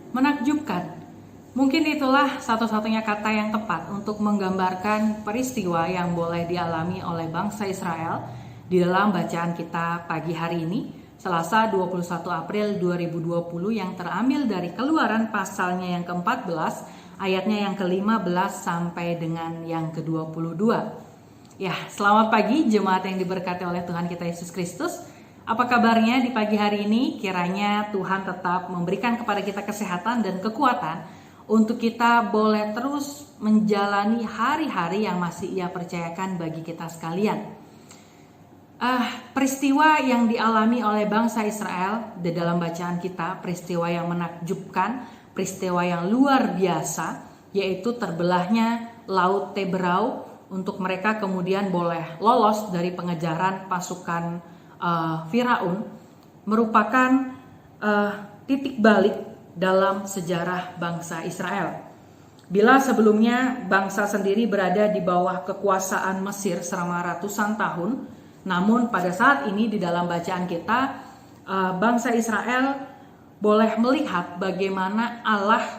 Menakjubkan. Mungkin itulah satu-satunya kata yang tepat untuk menggambarkan peristiwa yang boleh dialami oleh bangsa Israel di dalam bacaan kita pagi hari ini, Selasa 21 April 2020 yang terambil dari Keluaran pasalnya yang ke-14, ayatnya yang ke-15 sampai dengan yang ke-22. Ya, selamat pagi jemaat yang diberkati oleh Tuhan kita Yesus Kristus. Apa kabarnya di pagi hari ini? Kiranya Tuhan tetap memberikan kepada kita kesehatan dan kekuatan untuk kita boleh terus menjalani hari-hari yang masih Ia percayakan bagi kita sekalian. Peristiwa yang dialami oleh bangsa Israel di dalam bacaan kita, peristiwa yang menakjubkan, peristiwa yang luar biasa, yaitu terbelahnya Laut Teberau untuk mereka kemudian boleh lolos dari pengejaran pasukan Firaun, merupakan titik balik dalam sejarah bangsa Israel. Bila sebelumnya bangsa sendiri berada di bawah kekuasaan Mesir selama ratusan tahun, namun pada saat ini di dalam bacaan kita, bangsa Israel boleh melihat bagaimana Allah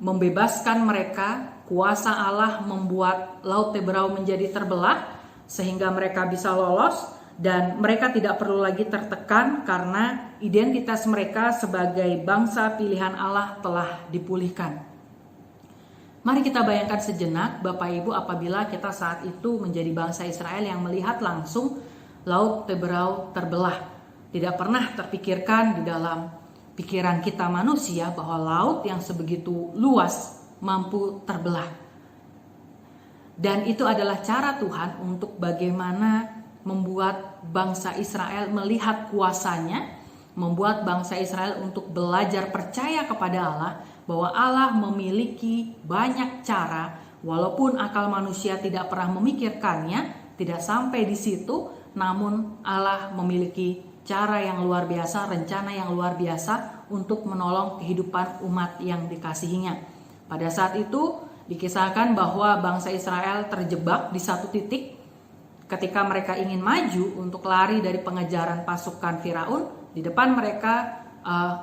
membebaskan mereka, kuasa Allah membuat Laut Teberau menjadi terbelah sehingga mereka bisa lolos. Dan mereka tidak perlu lagi tertekan karena identitas mereka sebagai bangsa pilihan Allah telah dipulihkan. Mari kita bayangkan sejenak Bapak Ibu apabila kita saat itu menjadi bangsa Israel yang melihat langsung Laut Teberau terbelah. Tidak pernah terpikirkan di dalam pikiran kita manusia bahwa laut yang sebegitu luas mampu terbelah. Dan itu adalah cara Tuhan untuk bagaimana membuat bangsa Israel melihat kuasanya, membuat bangsa Israel untuk belajar percaya kepada Allah, bahwa Allah memiliki banyak cara, walaupun akal manusia tidak pernah memikirkannya, tidak sampai di situ, namun Allah memiliki cara yang luar biasa, rencana yang luar biasa untuk menolong kehidupan umat yang dikasihinya. Pada saat itu dikisahkan bahwa bangsa Israel terjebak di satu titik. Ketika mereka ingin maju untuk lari dari pengejaran pasukan Firaun, di depan mereka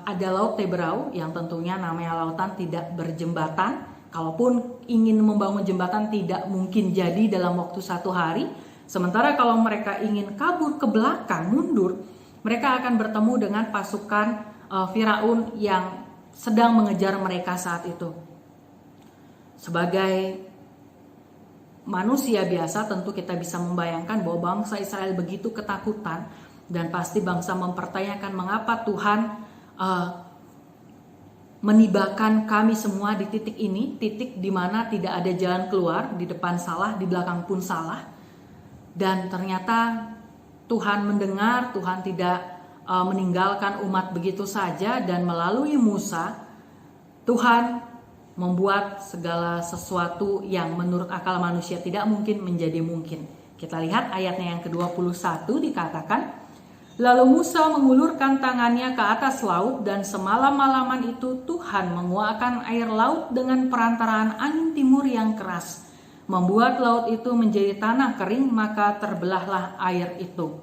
ada Laut Teberau yang tentunya namanya lautan tidak berjembatan. Kalaupun ingin membangun jembatan tidak mungkin jadi dalam waktu satu hari. Sementara kalau mereka ingin kabur ke belakang, mundur, mereka akan bertemu dengan pasukan Firaun yang sedang mengejar mereka saat itu. Sebagai manusia biasa tentu kita bisa membayangkan bahwa bangsa Israel begitu ketakutan dan pasti bangsa mempertanyakan mengapa Tuhan menibakan kami semua di titik ini, titik di mana tidak ada jalan keluar, di depan salah, di belakang pun salah. Dan ternyata Tuhan mendengar, Tuhan tidak meninggalkan umat begitu saja, dan melalui Musa Tuhan membuat segala sesuatu yang menurut akal manusia tidak mungkin menjadi mungkin. Kita lihat ayatnya yang ke-21 dikatakan, lalu Musa mengulurkan tangannya ke atas laut dan semalam-malaman itu Tuhan menguakkan air laut dengan perantaraan angin timur yang keras, membuat laut itu menjadi tanah kering, maka terbelahlah air itu.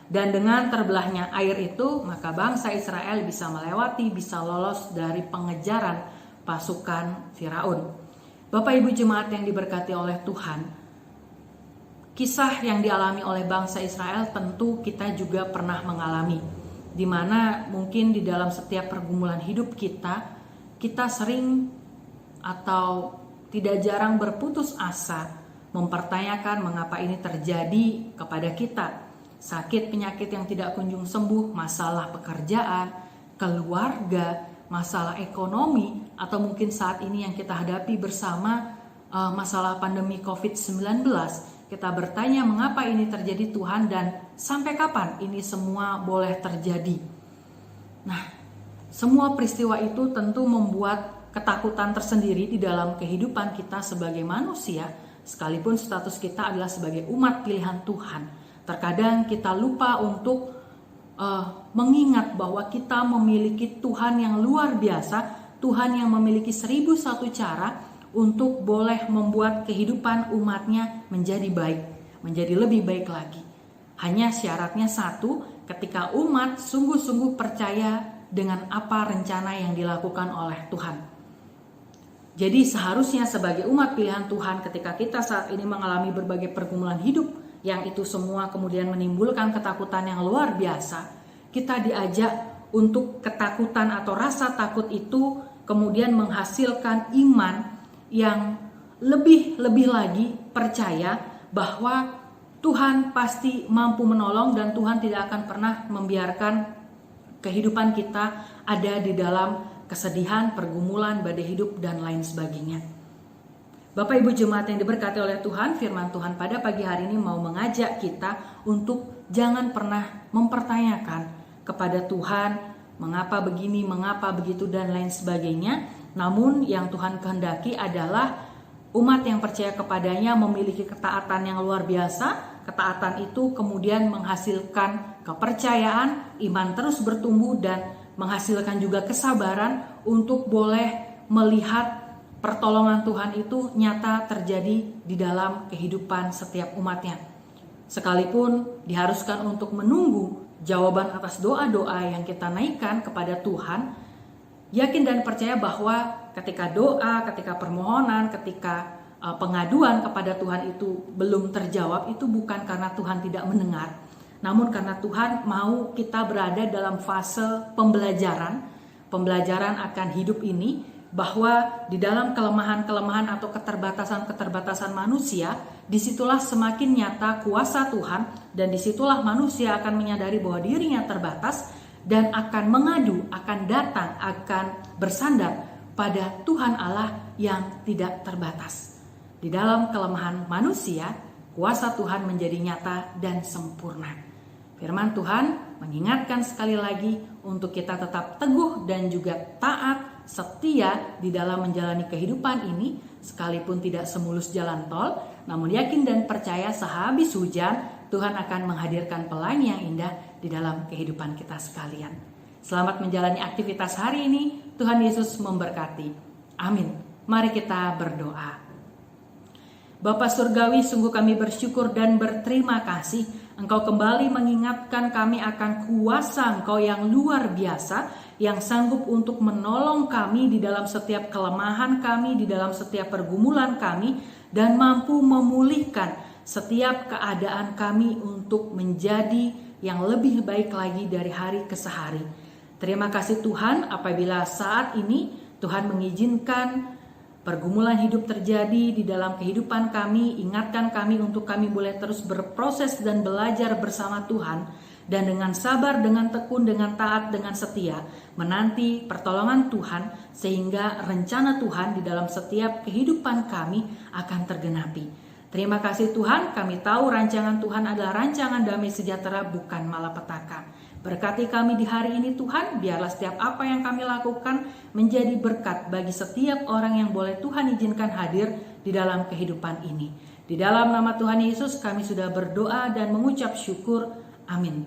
Dan dengan terbelahnya air itu, maka bangsa Israel bisa melewati, bisa lolos dari pengejaran pasukan Firaun. Bapak Ibu jemaat yang diberkati oleh Tuhan, kisah yang dialami oleh bangsa Israel tentu kita juga pernah mengalami, di mana mungkin di dalam setiap pergumulan hidup kita sering atau tidak jarang berputus asa, mempertanyakan mengapa ini terjadi kepada kita. Sakit penyakit yang tidak kunjung sembuh, masalah pekerjaan, keluarga, masalah ekonomi, atau mungkin saat ini yang kita hadapi bersama masalah pandemi COVID-19. Kita bertanya mengapa ini terjadi Tuhan dan sampai kapan ini semua boleh terjadi. Nah, semua peristiwa itu tentu membuat ketakutan tersendiri di dalam kehidupan kita sebagai manusia, sekalipun status kita adalah sebagai umat pilihan Tuhan. Terkadang kita lupa untuk mengingat bahwa kita memiliki Tuhan yang luar biasa, Tuhan yang memiliki 1001 cara untuk boleh membuat kehidupan umatnya menjadi baik, menjadi lebih baik lagi. Hanya syaratnya satu, ketika umat sungguh-sungguh percaya dengan apa rencana yang dilakukan oleh Tuhan. Jadi seharusnya sebagai umat pilihan Tuhan, ketika kita saat ini mengalami berbagai pergumulan hidup yang itu semua kemudian menimbulkan ketakutan yang luar biasa, kita diajak untuk ketakutan atau rasa takut itu kemudian menghasilkan iman yang lebih lagi percaya bahwa Tuhan pasti mampu menolong dan Tuhan tidak akan pernah membiarkan kehidupan kita ada di dalam kesedihan, pergumulan, badai hidup, dan lain sebagainya. Bapak Ibu jemaat yang diberkati oleh Tuhan, firman Tuhan pada pagi hari ini mau mengajak kita untuk jangan pernah mempertanyakan kepada Tuhan mengapa begini, mengapa begitu, dan lain sebagainya. Namun yang Tuhan kehendaki adalah umat yang percaya kepadanya memiliki ketaatan yang luar biasa. Ketaatan itu kemudian menghasilkan kepercayaan, iman terus bertumbuh, dan menghasilkan juga kesabaran untuk boleh melihat pertolongan Tuhan itu nyata terjadi di dalam kehidupan setiap umatnya. Sekalipun diharuskan untuk menunggu jawaban atas doa-doa yang kita naikkan kepada Tuhan, yakin dan percaya bahwa ketika doa, ketika permohonan, ketika pengaduan kepada Tuhan itu belum terjawab, itu bukan karena Tuhan tidak mendengar, namun karena Tuhan mau kita berada dalam fase pembelajaran akan hidup ini, bahwa di dalam kelemahan-kelemahan atau keterbatasan-keterbatasan manusia, disitulah semakin nyata kuasa Tuhan, dan disitulah manusia akan menyadari bahwa dirinya terbatas dan akan mengadu, akan datang, akan bersandar pada Tuhan Allah yang tidak terbatas. Di dalam kelemahan manusia, kuasa Tuhan menjadi nyata dan sempurna. Firman Tuhan mengingatkan sekali lagi untuk kita tetap teguh dan juga taat, setia di dalam menjalani kehidupan ini, sekalipun tidak semulus jalan tol, namun yakin dan percaya sehabis hujan Tuhan akan menghadirkan pelangi yang indah di dalam kehidupan kita sekalian. Selamat menjalani aktivitas hari ini. Tuhan Yesus memberkati. Amin. Mari kita berdoa. Bapa Surgawi, sungguh kami bersyukur dan berterima kasih Engkau kembali mengingatkan kami akan kuasa Engkau yang luar biasa, yang sanggup untuk menolong kami di dalam setiap kelemahan kami, di dalam setiap pergumulan kami, dan mampu memulihkan setiap keadaan kami untuk menjadi yang lebih baik lagi dari hari ke hari. Terima kasih Tuhan, apabila saat ini Tuhan mengizinkan pergumulan hidup terjadi di dalam kehidupan kami, ingatkan kami untuk kami boleh terus berproses dan belajar bersama Tuhan, dan dengan sabar, dengan tekun, dengan taat, dengan setia menanti pertolongan Tuhan, sehingga rencana Tuhan di dalam setiap kehidupan kami akan tergenapi. Terima kasih Tuhan, kami tahu rancangan Tuhan adalah rancangan damai sejahtera, bukan malapetaka. Berkati kami di hari ini Tuhan, biarlah setiap apa yang kami lakukan menjadi berkat bagi setiap orang yang boleh Tuhan izinkan hadir di dalam kehidupan ini. Di dalam nama Tuhan Yesus kami sudah berdoa dan mengucap syukur. Amin.